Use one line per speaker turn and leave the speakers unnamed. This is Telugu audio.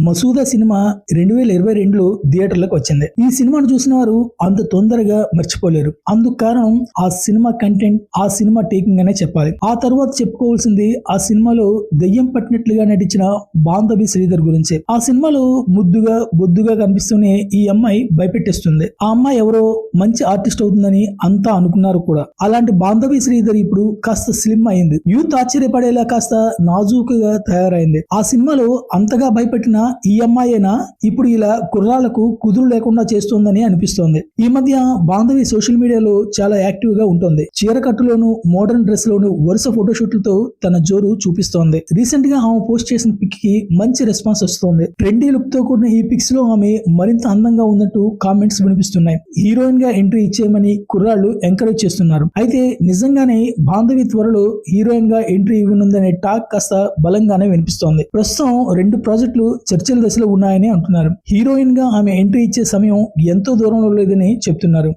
మసూదా సినిమా 2022లో థియేటర్లకు వచ్చింది. ఈ సినిమాను చూసిన వారు అంత తొందరగా మర్చిపోలేరు. అందుకు కారణం ఆ సినిమా కంటెంట్, ఆ సినిమా టేకింగ్ అనే చెప్పాలి. ఆ తర్వాత చెప్పుకోవాల్సింది ఆ సినిమాలో దెయ్యం పట్టినట్లుగా నటించిన బాంధవి శ్రీధర్ గురించి. ఆ సినిమాలో ముద్దుగా బొద్దుగా కనిపిస్తూనే ఈ అమ్మాయి భయపెట్టేస్తుంది. ఆ అమ్మాయి ఎవరో మంచి ఆర్టిస్ట్ అవుతుందని అంతా అనుకున్నారు కూడా. అలాంటి బాంధవి శ్రీధర్ ఇప్పుడు కాస్త స్లిమ్ అయింది. యూత్ ఆశ్చర్యపడేలా కాస్త నాజూకుగా తయారైంది. ఆ సినిమాలో అంతగా భయపెట్టిన ఈ అమ్మాయేనా ఇప్పుడు ఇలా కుర్రాలకు కుదురు లేకుండా చేస్తోందని అనిపిస్తోంది. ఈ మధ్య బాంధవి సోషల్ మీడియాలో చాలా యాక్టివ్ గా ఉంటుంది. చీరకట్టులోను, మోడర్న్ డ్రెస్ లోను వరుస ఫోటోషూట్లతో తన జోరు చూపిస్తోంది. రీసెంట్ గా ఆమె పోస్ట్ చేసిన పిక్ కి మంచి రెస్పాన్స్ వస్తోంది. ట్రెండీ లుక్ తో కూడిన ఈ పిక్స్ లో ఆమె మరింత అందంగా ఉన్నట్టు కామెంట్స్ వినిపిస్తున్నాయి. హీరోయిన్ గా ఎంట్రీ ఇచ్చేయమని కుర్రాళ్ళు ఎంకరేజ్ చేస్తున్నారు. అయితే నిజంగానే బాంధవి త్వరలో హీరోయిన్ గా ఎంట్రీ ఇవ్వనుందనే టాక్ కాస్త బలంగానే వినిపిస్తోంది. ప్రస్తుతం 2 ప్రాజెక్టులు చర్చల దశలో ఉన్నాయని అంటున్నారు. హీరోయిన్ గా ఆమె ఎంట్రీ ఇచ్చే సమయం ఎంతో దూరంలో లేదని చెప్తున్నారు.